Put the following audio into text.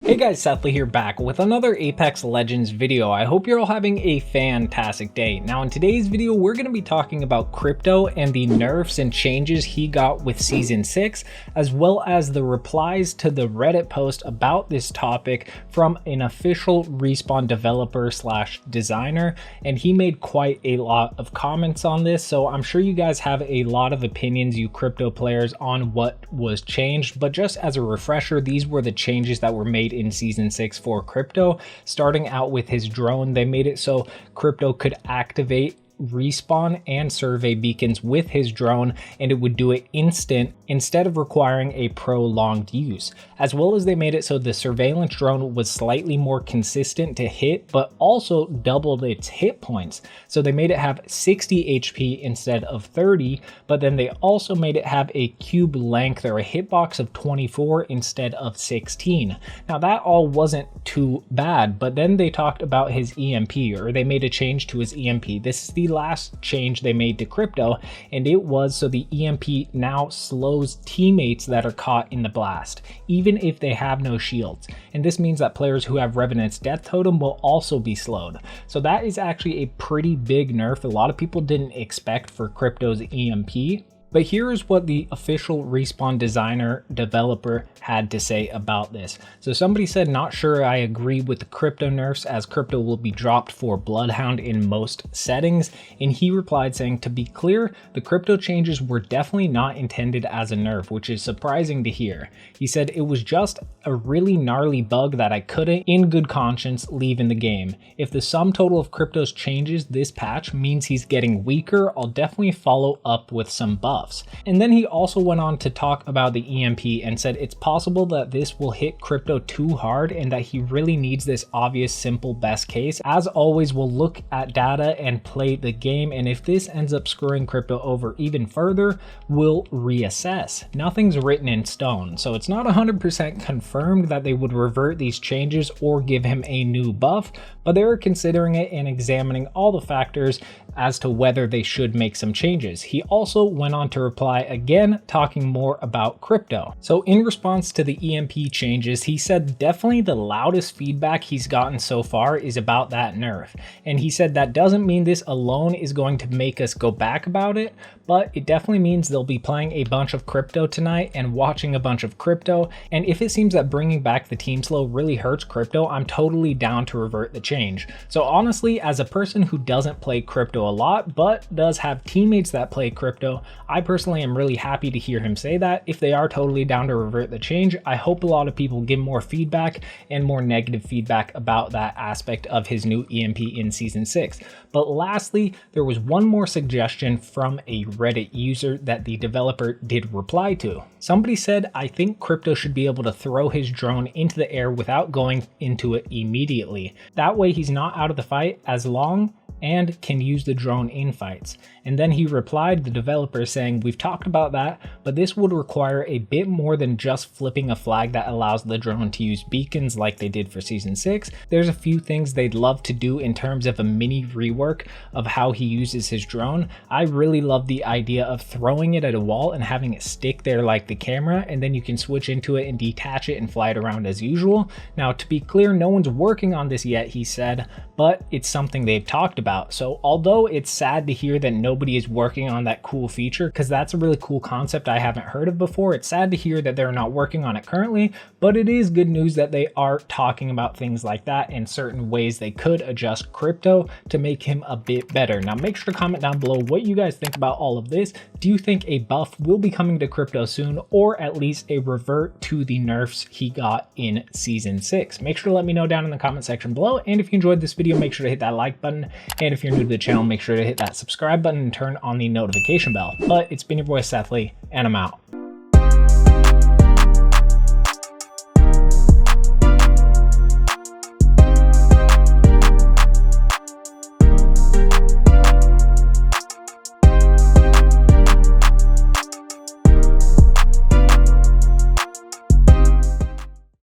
Hey guys, Seth Lee here back with another Apex Legends video. I hope you're all having a fantastic day. Now in today's video, we're going to be talking about Crypto and the nerfs and changes he got with Season 6, as well as the replies to the Reddit post about this topic from an official Respawn developer slash designer, and he made quite a lot of comments on this, so I'm sure you guys have a lot of opinions, you crypto players, on what was changed, but just as a refresher, these were the changes that were made in Season 6 for Crypto. Starting out with his drone, they made it so Crypto could activate respawn and survey beacons with his drone, and it would do it instant instead of requiring a prolonged use. As well as they made it so the surveillance drone was slightly more consistent to hit, but also doubled its hit points. So they made it have 60 HP instead of 30, but then they also made it have a cube length or a hitbox of 24 instead of 16. Now that all wasn't too bad, but then they talked about his EMP, or they made a change to his EMP. This is the last change they made to Crypto, and it was so the EMP now slows teammates that are caught in the blast, even if they have no shields. And this means that players who have Revenant's Death Totem will also be slowed. So that is actually a pretty big nerf. A lot of people didn't expect for Crypto's EMP. But here is what the official Respawn designer developer had to say about this. So somebody said, not sure I agree with the Crypto nerfs, as Crypto will be dropped for Bloodhound in most settings. And he replied saying, to be clear, the Crypto changes were definitely not intended as a nerf, which is surprising to hear. He said it was just a really gnarly bug that I couldn't, in good conscience, leave in the game. If the sum total of Crypto's changes this patch means he's getting weaker, I'll definitely follow up with some buffs. And then he also went on to talk about the EMP and said it's possible that this will hit Crypto too hard and that he really needs this obvious simple best case. As always, we'll look at data and play the game, and if this ends up screwing Crypto over even further, we'll reassess. Nothing's written in stone, so it's not 100% confirmed that they would revert these changes or give him a new buff, but they're considering it and examining all the factors as to whether they should make some changes. He also went on to reply again, talking more about Crypto. So in response to the EMP changes, he said definitely the loudest feedback he's gotten so far is about that nerf. And he said that doesn't mean this alone is going to make us go back about it, but it definitely means they'll be playing a bunch of Crypto tonight and watching a bunch of Crypto. And if it seems that bringing back the team slow really hurts Crypto, I'm totally down to revert the change. So honestly, as a person who doesn't play Crypto a lot, but does have teammates that play Crypto, I personally am really happy to hear him say that. If they are totally down to revert the change, I hope a lot of people give more feedback and more negative feedback about that aspect of his new EMP in Season 6. But lastly, there was one more suggestion from a Reddit user that the developer did reply to. Somebody said, I think Crypto should be able to throw his drone into the air without going into it immediately. That way he's not out of the fight as long and can use the drone in fights. And then he replied, the developer, saying, we've talked about that, but this would require a bit more than just flipping a flag that allows the drone to use beacons like they did for Season 6. There's a few things they'd love to do in terms of a mini rework of how he uses his drone. I really love the idea of throwing it at a wall and having it stick there like the camera, and then you can switch into it and detach it and fly it around as usual. Now, to be clear, no one's working on this yet, he said, but it's something they've talked about. So although it's sad to hear that nobody is working on that cool feature, because that's a really cool concept I haven't heard of before, it's sad to hear that they're not working on it currently, but it is good news that they are talking about things like that and certain ways they could adjust Crypto to make him a bit better. Now make sure to comment down below what you guys think about all of this. Do you think a buff will be coming to Crypto soon, or at least a revert to the nerfs he got in Season 6? Make sure to let me know down in the comment section below, and if you enjoyed this video, make sure to hit that like button, and if you're new to the channel, make sure to hit that subscribe button and turn on the notification bell. But it's been your boy Seth Lee, and I'm out.